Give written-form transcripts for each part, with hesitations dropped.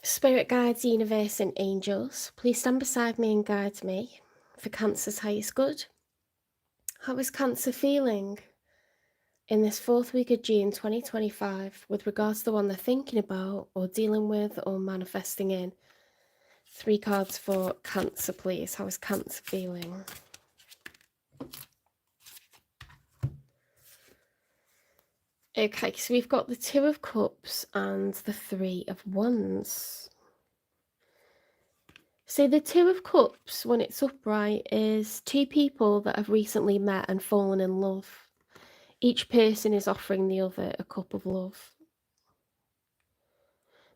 Spirit guides, universe, and angels, please stand beside me and guide me for Cancer's highest good. How is Cancer feeling in this fourth week of June 2025 with regards to the one they're thinking about or dealing with or manifesting in? 3 cards for Cancer, please. How is Cancer feeling? Okay, so we've got the 2 of Cups and the 3 of Wands. So the 2 of Cups, when it's upright, is 2 people that have recently met and fallen in love. Each person is offering the other a cup of love.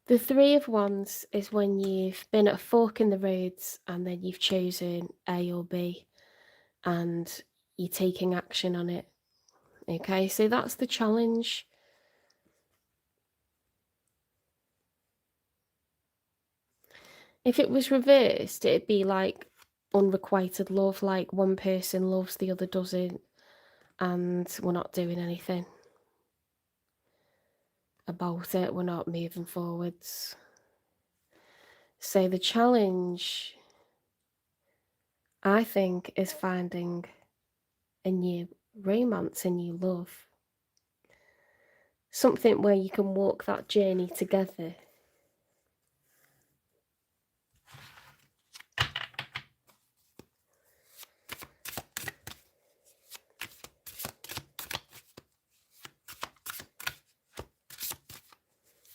The 3 of Wands is when you've been at a fork in the roads and then you've chosen A or B and you're taking action on it. Okay, so that's the challenge. If it was reversed, it'd be like unrequited love, like one person loves, the other doesn't, and we're not doing anything about it, we're not moving forwards. So the challenge, I think, is finding a new romance, a new love. Something where you can walk that journey together.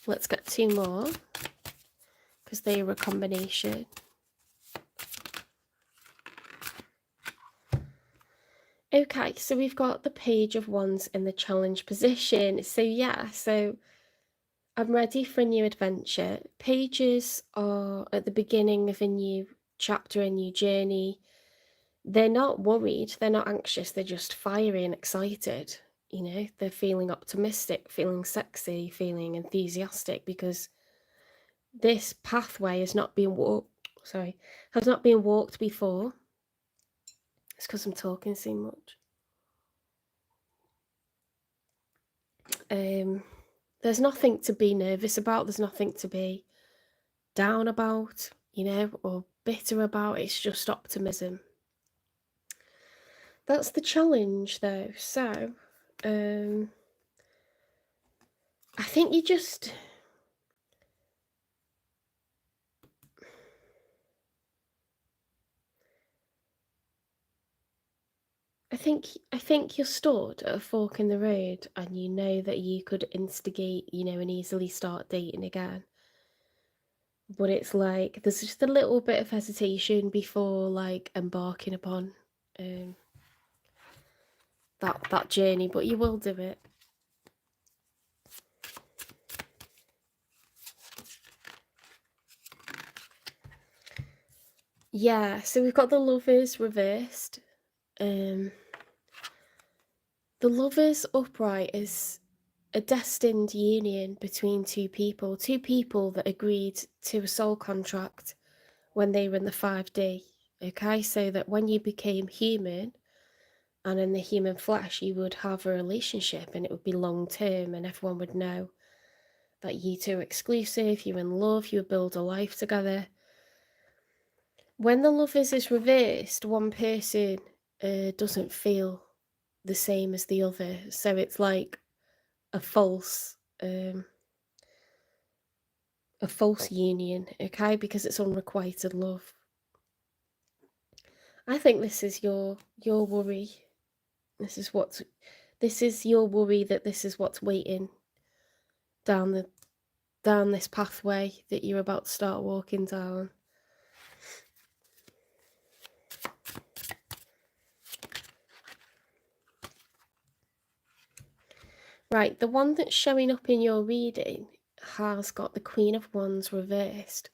Let's get 2 more, because they are a combination. Okay, so we've got the Page of Wands in the challenge position. So yeah, so I'm ready for a new adventure. Pages are at the beginning of a new chapter, a new journey. They're not worried, they're not anxious, they're just fiery and excited. You know, they're feeling optimistic, feeling sexy, feeling enthusiastic, because this pathway has not been walked before. It's because I'm talking so much. There's nothing to be nervous about, there's nothing to be down about, you know, or bitter about. It's just optimism. That's the challenge though. So I think you just I think you're stood at a fork in the road and you know that you could instigate, you know, and easily start dating again. But it's like there's just a little bit of hesitation before like embarking upon that journey, but you will do it. Yeah, so we've got the Lovers reversed. The Lovers upright is a destined union between 2 people that agreed to a soul contract when they were in the 5D. Okay, so that when you became human and in the human flesh, you would have a relationship and it would be long term, and everyone would know that you two are exclusive, you're in love, you build a life together. When the Lovers is reversed, one person doesn't feel the same as the other, so it's like a false union, okay, because it's unrequited love. I think this is your worry. This is your worry, that this is what's waiting down this pathway that you're about to start walking down. Right, the one that's showing up in your reading has got the Queen of Wands reversed.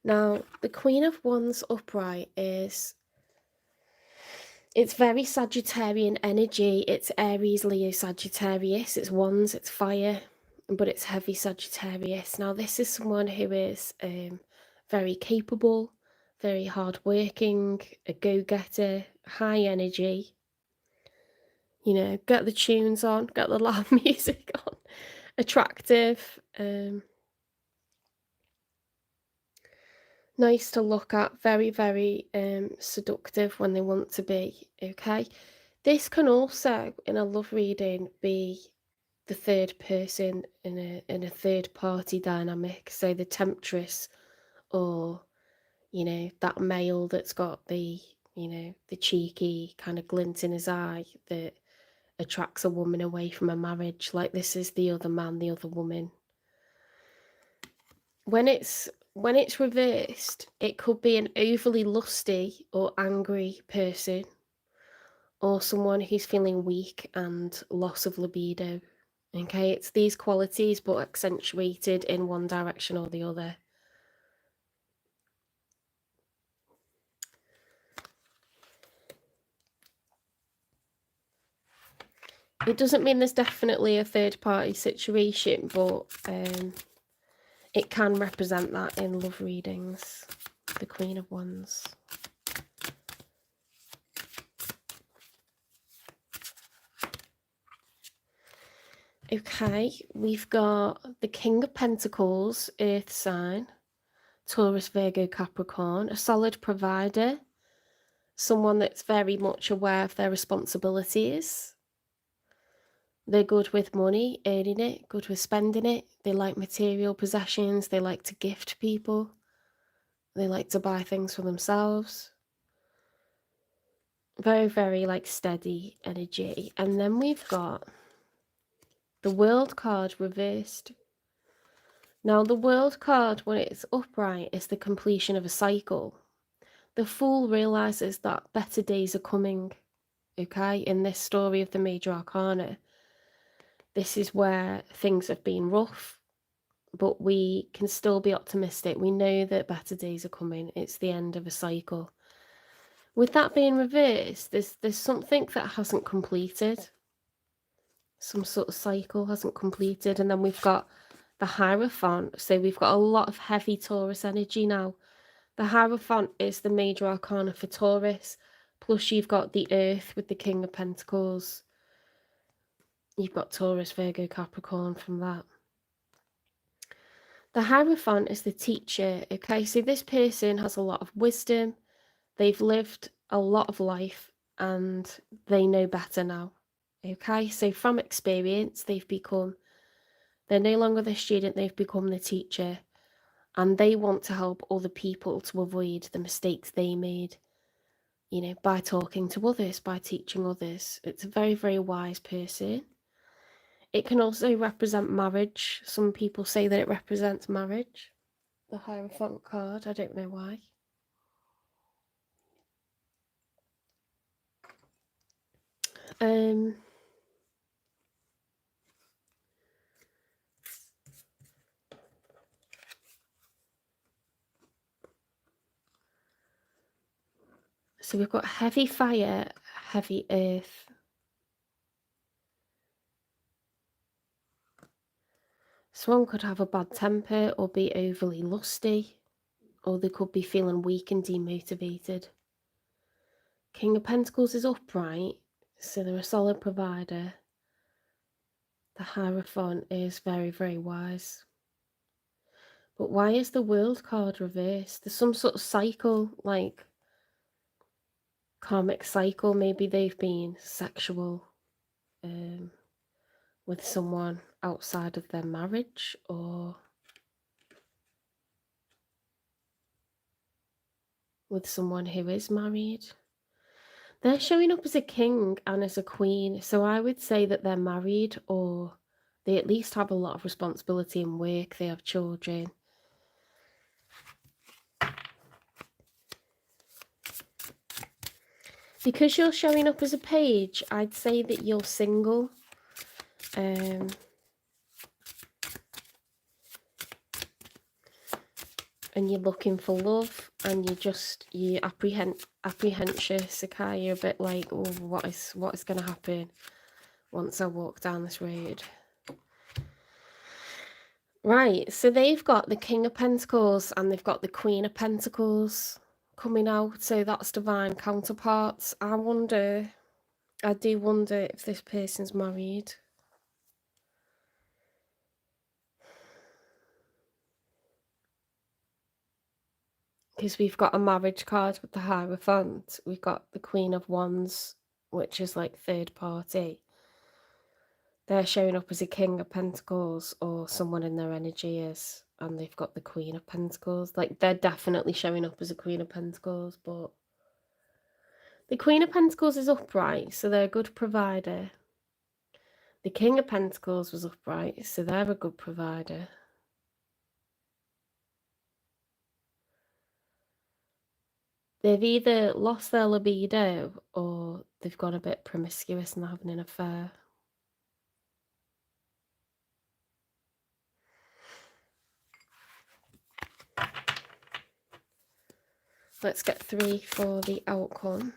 Now, the Queen of Wands upright it's very Sagittarian energy. It's Aries, Leo, Sagittarius. It's Wands, it's fire, but it's heavy Sagittarius. Now, this is someone who is very capable, very hardworking, a go-getter, high energy. You know, get the tunes on, get the loud music on, attractive. Nice to look at, very, very seductive when they want to be, okay? This can also, in a love reading, be the third person in a third party dynamic. So the temptress, or, you know, that male that's got the, you know, the cheeky kind of glint in his eye that attracts a woman away from a marriage. Like, this is the other man, the other woman. When it's reversed, it could be an overly lusty or angry person, or someone who's feeling weak and loss of libido. Okay, it's these qualities but accentuated in one direction or the other. It doesn't mean there's definitely a third party situation, but it can represent that in love readings. The Queen of Wands. Okay, we've got the King of Pentacles, Earth sign, Taurus, Virgo, Capricorn, a solid provider, someone that's very much aware of their responsibilities. They're good with money, earning it, good with spending it. They like material possessions. They like to gift people. They like to buy things for themselves. Very, very like steady energy. And then we've got the World card reversed. Now, the World card, when it's upright, is the completion of a cycle. The Fool realizes that better days are coming, okay? In this story of the Major Arcana, this is where things have been rough, but we can still be optimistic. We know that better days are coming. It's the end of a cycle. With that being reversed, there's something that hasn't completed. Some sort of cycle hasn't completed. And then we've got the Hierophant. So we've got a lot of heavy Taurus energy now. The Hierophant is the Major Arcana for Taurus. Plus you've got the Earth with the King of Pentacles. You've got Taurus, Virgo, Capricorn from that. The Hierophant is the teacher, okay? So this person has a lot of wisdom. They've lived a lot of life and they know better now, okay? So from experience, they're no longer the student, they've become the teacher. And they want to help other people to avoid the mistakes they made, you know, by talking to others, by teaching others. It's a very, very wise person. It can also represent marriage. Some people say that it represents marriage. The Hierophant card, I don't know why. So we've got heavy fire, heavy earth. Someone could have a bad temper or be overly lusty, or they could be feeling weak and demotivated. King of Pentacles is upright, so they're a solid provider. The Hierophant is very, very wise. But why is the World card reversed? There's some sort of cycle, like karmic cycle. Maybe they've been sexual with someone outside of their marriage, or with someone who is married. They're showing up as a king and as a queen, so I would say that they're married, or they at least have a lot of responsibility in work, they have children. Because you're showing up as a page, I'd say that you're single. And you're looking for love, and you apprehensious, okay? You're a bit like, oh, what is going to happen once I walk down this road? Right, so they've got the King of Pentacles and they've got the Queen of Pentacles coming out, so that's divine counterparts. I do wonder if this person's married. because we've got a marriage card with the Hierophant. We've got the Queen of Wands, which is like third party. They're showing up as a King of Pentacles, or someone in their energy is, and they've got the Queen of Pentacles. Like, they're definitely showing up as a Queen of Pentacles, but the Queen of Pentacles is upright, so they're a good provider. The King of Pentacles was upright, so they're a good provider. They've either lost their libido or they've gone a bit promiscuous and they're having an affair. Let's get 3 for the outcome.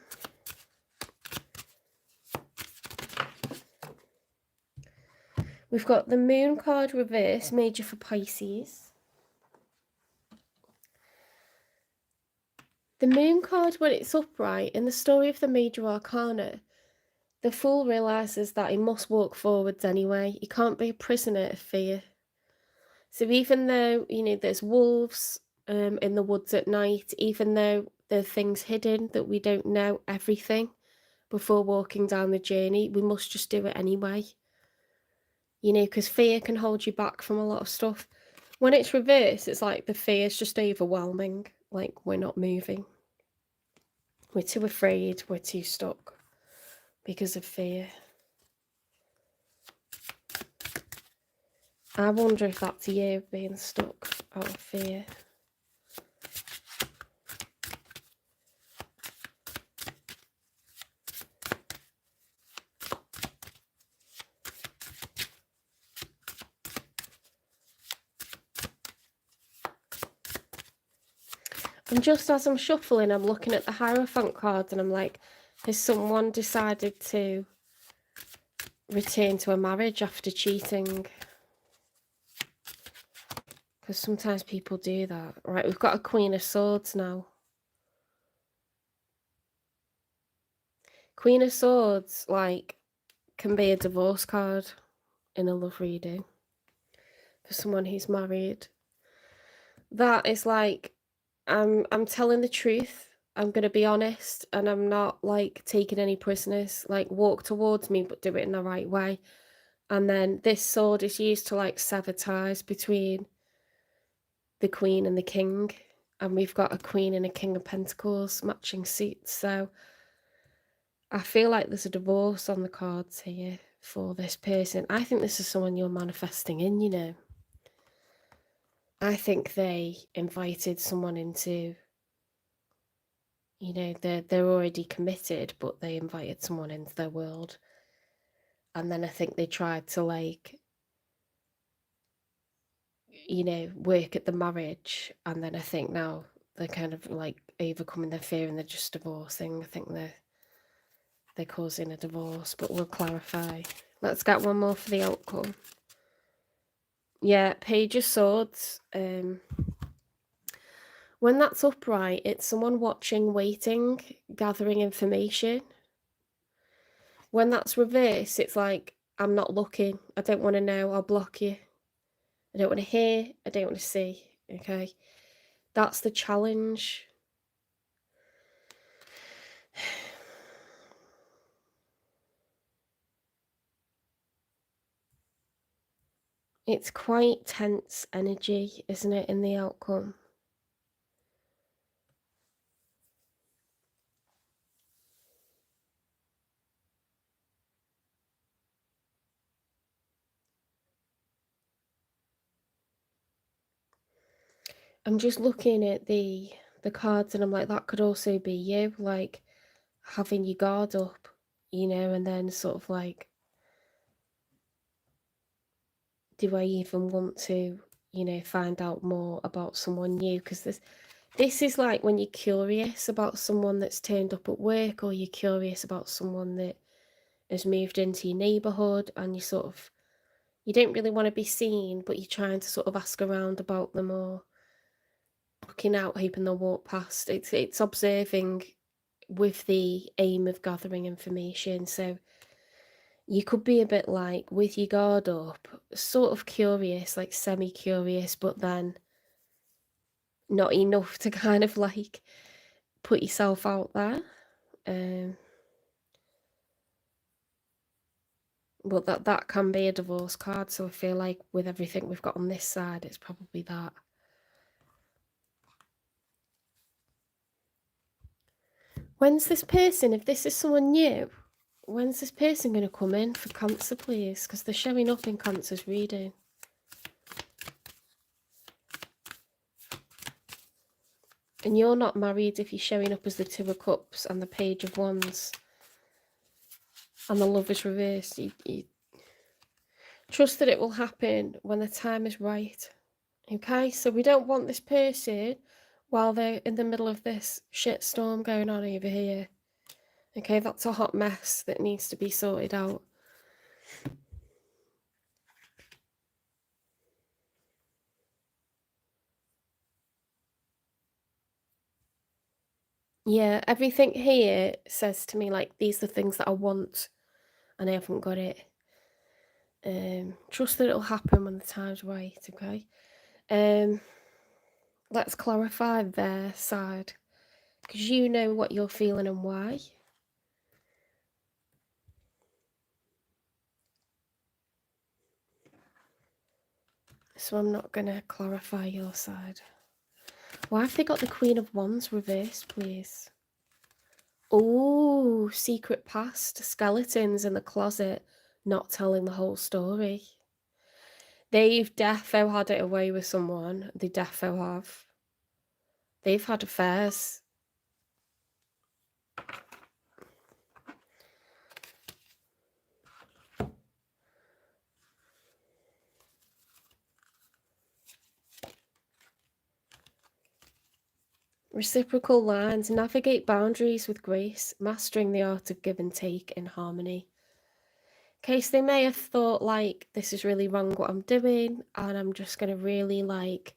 We've got the Moon card reverse, major for Pisces. The Moon card, when it's upright, in the story of the Major Arcana, the Fool realises that he must walk forwards anyway. He can't be a prisoner of fear. So even though, you know, there's wolves in the woods at night, even though there are things hidden that we don't know everything before walking down the journey, we must just do it anyway. You know, because fear can hold you back from a lot of stuff. When it's reversed, it's like the fear is just overwhelming. Like, we're not moving. We're too afraid. We're too stuck because of fear. I wonder if that's you being stuck out of fear. And just as I'm shuffling, I'm looking at the Hierophant cards and I'm like, has someone decided to return to a marriage after cheating? Because sometimes people do that. Right, we've got a Queen of Swords now. Queen of Swords, like, can be a divorce card in a love reading for someone who's married. That is like, I'm telling the truth. I'm going to be honest, and I'm not, like, taking any prisoners. Like, walk towards me, but do it in the right way. And then this sword is used to, like, sever ties between the Queen and the King. And we've got a Queen and a King of Pentacles matching suits. So I feel like there's a divorce on the cards here for this person. I think this is someone you're manifesting in, you know. I think they invited someone into, you know, they're already committed, but they invited someone into their world. And then I think they tried to, like, you know, work at the marriage. And then I think now they're kind of, like, overcoming their fear and they're just divorcing. I think they're causing a divorce, but we'll clarify. Let's get one more for the outcome. Yeah, Page of Swords. When that's upright, it's someone watching, waiting, gathering information. When that's reversed, it's like, I'm not looking. I don't want to know. I'll block you. I don't want to hear. I don't want to see. Okay? That's the challenge. It's quite tense energy, isn't it, in the outcome? I'm just looking at the cards and I'm like, that could also be you, like, having your guard up, you know, and then sort of like, do I even want to, you know, find out more about someone new? Because this is like when you're curious about someone that's turned up at work, or you're curious about someone that has moved into your neighbourhood, and you don't really want to be seen, but you're trying to sort of ask around about them, or looking out, hoping they'll walk past. It's observing with the aim of gathering information. So you could be a bit like with your guard up, sort of curious, like semi-curious, but then not enough to kind of like put yourself out there. But that can be a divorce card, so I feel like with everything we've got on this side, it's probably that. When's this person, if this is someone new, when's this person going to come in for Cancer, please? Because they're showing up in Cancer's reading. And you're not married if you're showing up as the Two of Cups and the Page of Wands and the Lover's reversed. You trust that it will happen when the time is right. Okay, so we don't want this person while they're in the middle of this shit storm going on over here. Okay, that's a hot mess that needs to be sorted out. Yeah, everything here says to me, like, these are the things that I want, and I haven't got it. Trust that it'll happen when the time's right, okay? Let's clarify their side, because you know what you're feeling and why. So I'm not going to clarify your side. Why have they got the Queen of Wands reversed, please? Oh, secret past, skeletons in the closet, not telling the whole story. They've defo had it away with someone. They defo have. They've had affairs. Reciprocal lines, navigate boundaries with grace, mastering the art of give and take in harmony. Case they may have thought, like, this is really wrong what I'm doing, and I'm just going to really, like,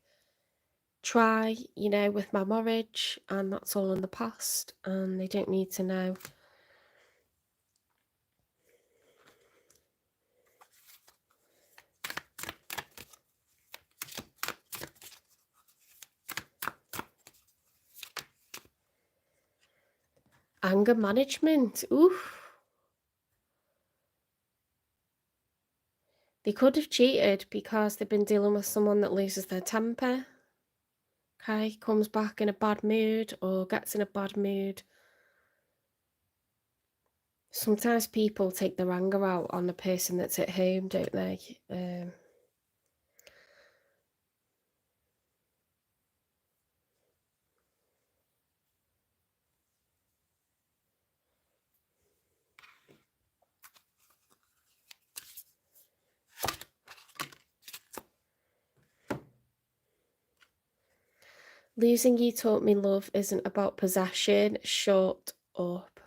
try, you know, with my marriage, and that's all in the past, and they don't need to know. Anger management, oof. They could have cheated because they've been dealing with someone that loses their temper. Okay, comes back in a bad mood or gets in a bad mood. Sometimes people take their anger out on the person that's at home, don't they? Losing you taught me love isn't about possession. Shut up.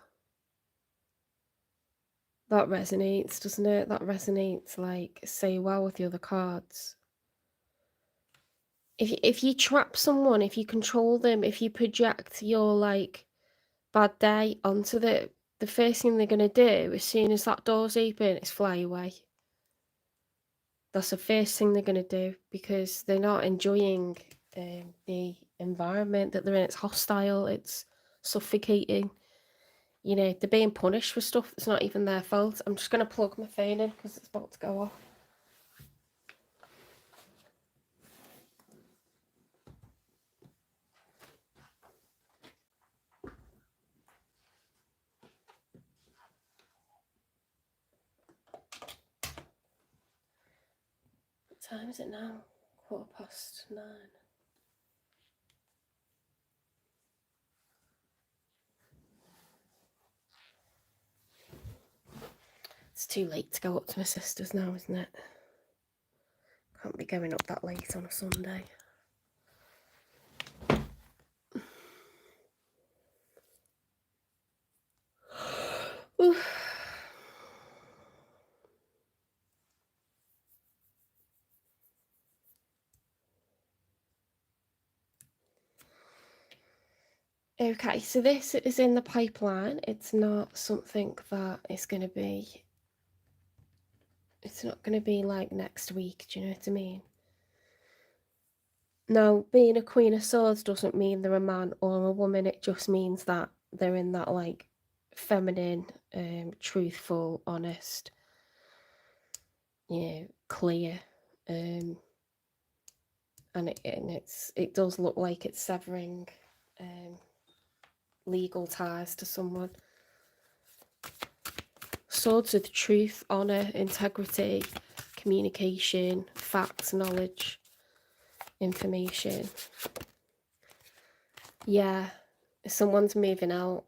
That resonates, doesn't it? That resonates like so well with the other cards. If you trap someone, if you control them, if you project your like bad day onto the first thing they're gonna do as soon as that door's open is fly away. That's the first thing they're gonna do because they're not enjoying the environment that they're in. It's hostile. It's suffocating. You know, they're being punished for stuff that's not even their fault. I'm just going to plug my phone in because it's about to go off. What time is it now? 9:15. It's too late to go up to my sister's now, isn't it? Can't be going up that late on a Sunday. Okay, so this is in the pipeline. It's not something that is going to be... It's not going to be like next week, do you know what I mean? Now, being a Queen of Swords doesn't mean they're a man or a woman. It just means that they're in that, like, feminine, truthful, honest, clear, and it does look like it's severing legal ties to someone. Swords of truth, honour, integrity, communication, facts, knowledge, information. Yeah, someone's moving out.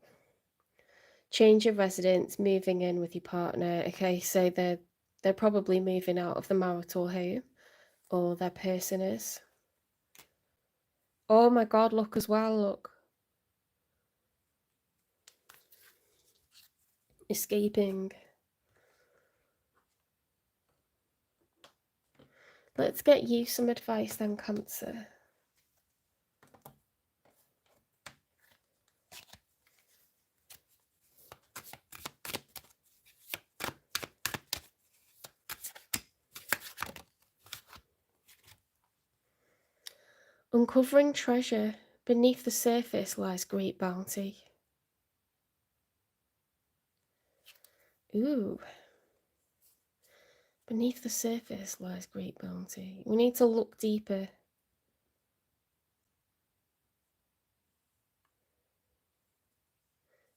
Change of residence, moving in with your partner. Okay, so they're probably moving out of the marital home, or their person is. Oh my God, look as well, look. Escaping. Let's get you some advice then, Cancer. Uncovering treasure. Beneath the surface lies great bounty. Ooh. Beneath the surface lies great bounty. We need to look deeper.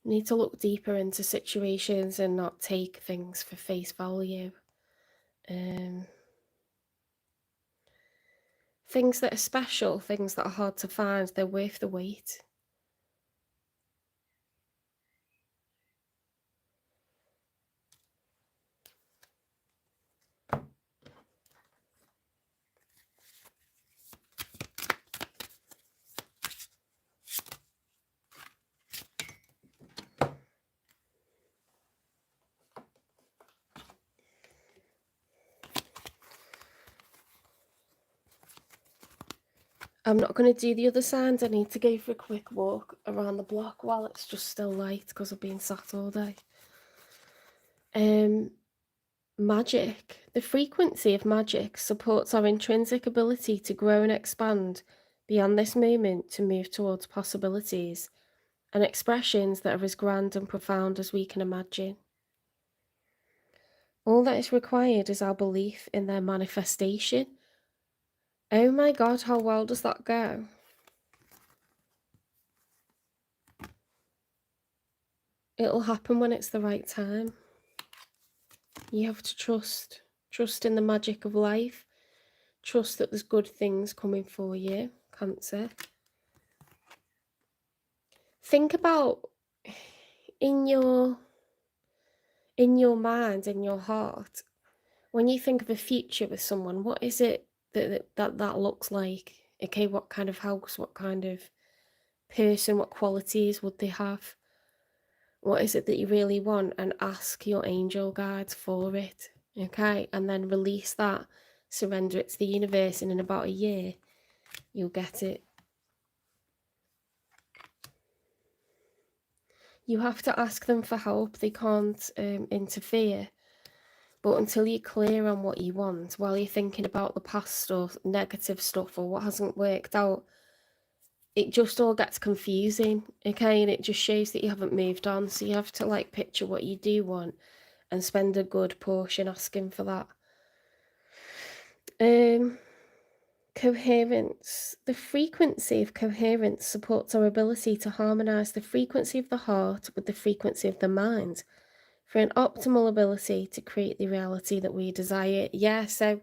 We need to look deeper into situations and not take things for face value. Things that are special, things that are hard to find, they're worth the wait. I'm not going to do the other signs. I need to go for a quick walk around the block while it's just still light because I've been sat all day. Magic. The frequency of magic supports our intrinsic ability to grow and expand beyond this moment to move towards possibilities and expressions that are as grand and profound as we can imagine. All that is required is our belief in their manifestation. Oh my God, how well does that go? It'll happen when it's the right time. You have to trust. Trust in the magic of life. Trust that there's good things coming for you, Cancer. Think about in your mind, in your heart, when you think of a future with someone, what is it that looks like? Okay, what kind of house, what kind of person, what qualities would they have? What is it that you really want? And ask your angel guides for it, okay? And then release that, surrender it to the universe, and in about a year, you'll get it. You have to ask them for help. They can't interfere. But until you're clear on what you want, while you're thinking about the past stuff, negative stuff, or what hasn't worked out, it just all gets confusing, okay? And it just shows that you haven't moved on. So you have to, like, picture what you do want and spend a good portion asking for that. Coherence. The frequency of coherence supports our ability to harmonize the frequency of the heart with the frequency of the mind for an optimal ability to create the reality that we desire. Yeah, so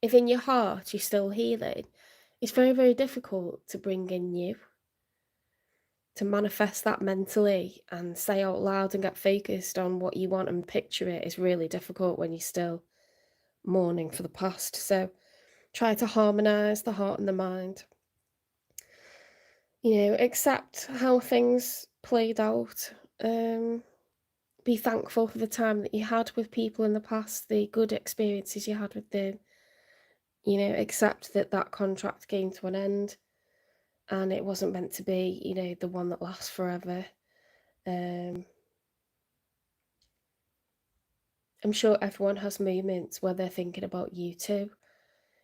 if in your heart you're still healing, it's very, very difficult to bring in you, to manifest that mentally and say out loud and get focused on what you want and picture it is really difficult when you're still mourning for the past. So try to harmonize the heart and the mind. Accept how things played out. Be thankful for the time that you had with people in the past, the good experiences you had with them. Accept that contract came to an end and it wasn't meant to be, the one that lasts forever. I'm sure everyone has moments where they're thinking about you too.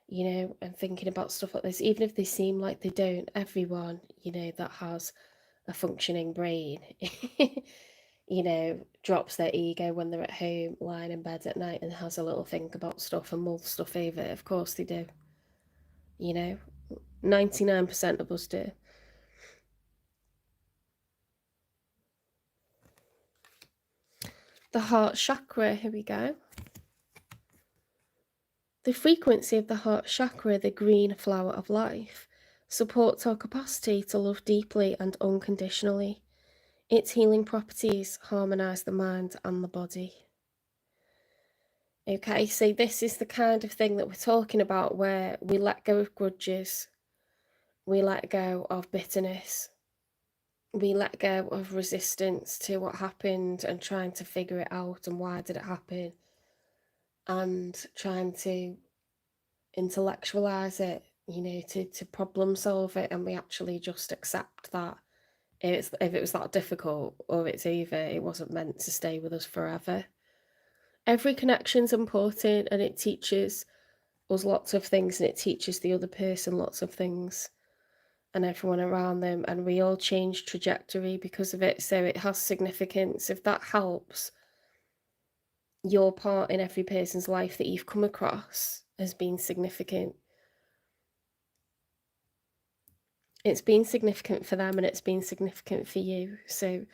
you know, and thinking about stuff like this, even if they seem like they don't, everyone, you know, that has a functioning brain, you know, drops their ego when they're at home, lying in bed at night and has a little think about stuff and mull stuff over. Of course they do, you know, 99% of us do. The heart chakra, here we go. The frequency of the heart chakra, the green flower of life, supports our capacity to love deeply and unconditionally. Its healing properties harmonise the mind and the body. Okay, so this is the kind of thing that we're talking about, where we let go of grudges, we let go of bitterness, we let go of resistance to what happened and trying to figure it out and why did it happen, and trying to intellectualize it, you know, to problem solve it, and we actually just accept that if it was that difficult or it's over, it wasn't meant to stay with us forever. Every connection's important, and it teaches us lots of things, and it teaches the other person lots of things and everyone around them, and we all change trajectory because of it, so it has significance. If that helps, your part in every person's life that you've come across has been significant. It's been significant for them and it's been significant for you. So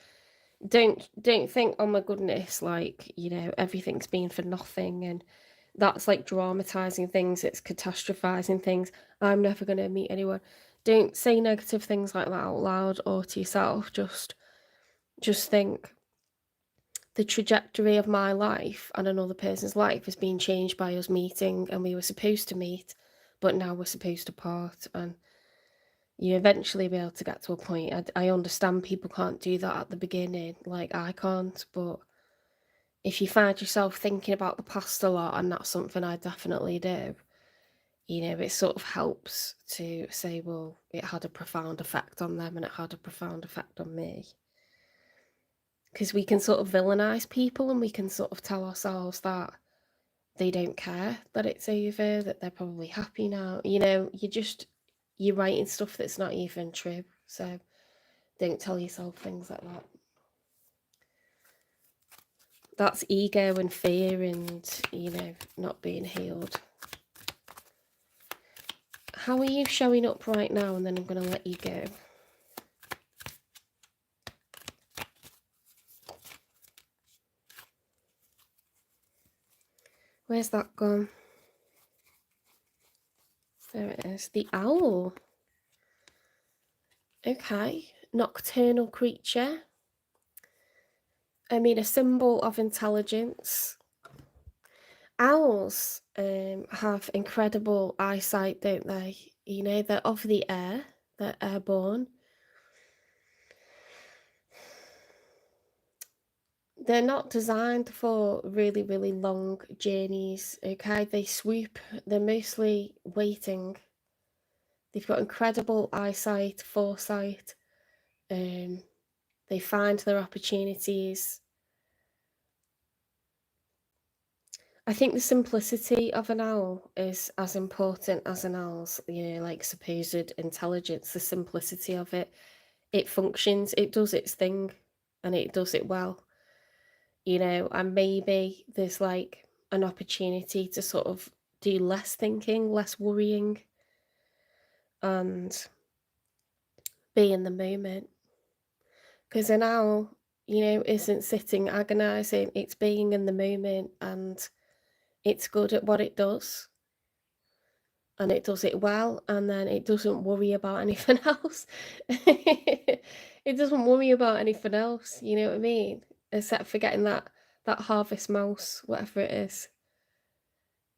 don't think, oh my goodness, like, you know, everything's been for nothing, and that's like dramatizing things, it's catastrophizing things. I'm never going to meet anyone. Don't say negative things like that out loud or to yourself. Just think, the trajectory of my life and another person's life has been changed by us meeting, and we were supposed to meet, but now we're supposed to part, and you eventually be able to get to a point. I understand people can't do that at the beginning, like I can't, but if you find yourself thinking about the past a lot, and that's something I definitely do, you know, it sort of helps to say, well, it had a profound effect on them and it had a profound effect on me. Because we can sort of villainize people, and we can sort of tell ourselves that they don't care that it's over, that they're probably happy now. You know, you're writing stuff that's not even true. So don't tell yourself things like that. That's ego and fear and, you know, not being healed. How are you showing up right now? And then I'm going to let you go. Where's that gone? There it is. The owl. Okay. Nocturnal creature. I mean, a symbol of intelligence. Owls have incredible eyesight, don't they? You know, they're of the air. They're airborne. They're not designed for really, really long journeys, okay? They swoop. They're mostly waiting. They've got incredible eyesight, foresight. They find their opportunities. I think the simplicity of an owl is as important as an owl's, you know, like supposed intelligence. The simplicity of it. It functions, it does its thing, and it does it well, you know, and maybe there's like an opportunity to sort of do less thinking, less worrying, and be in the moment. Because an owl, you know, isn't sitting agonizing, it's being in the moment, and it's good at what it does, and it does it well, and then it doesn't worry about anything else. It doesn't worry about anything else, you know what I mean? Except for getting that harvest mouse, whatever it is,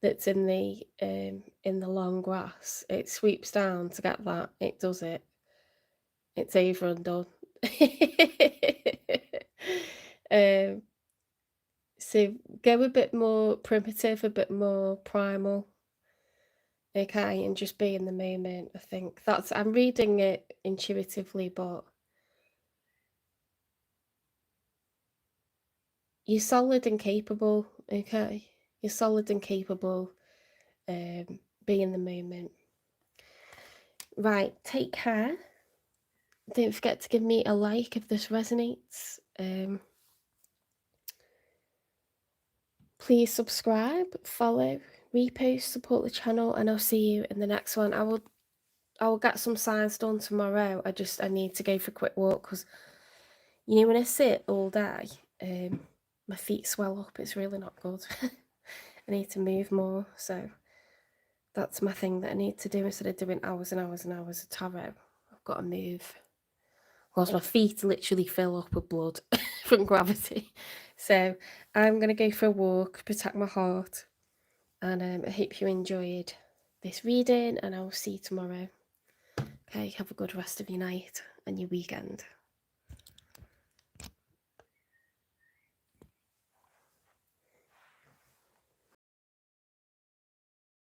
that's in the long grass. It sweeps down to get that. It does it. It's over and done. um, so go a bit more primitive, a bit more primal. Okay, and just be in the moment. I think I'm reading it intuitively, but you're solid and capable. Okay, you're solid and capable. Be in the moment. Right, take care. Don't forget to give me a like if this resonates. Please subscribe, follow, repost, support the channel, and I'll see you in the next one. I will get some signs done tomorrow. I need to go for a quick walk because, you know, when I sit all day, my feet swell up. It's really not good. I need to move more, so that's my thing that I need to do instead of doing hours and hours and hours of tarot. I've got to move. Whilst my feet literally fill up with blood from gravity. So I'm going to go for a walk, protect my heart, and I hope you enjoyed this reading, and I will see you tomorrow. Okay, have a good rest of your night and your weekend.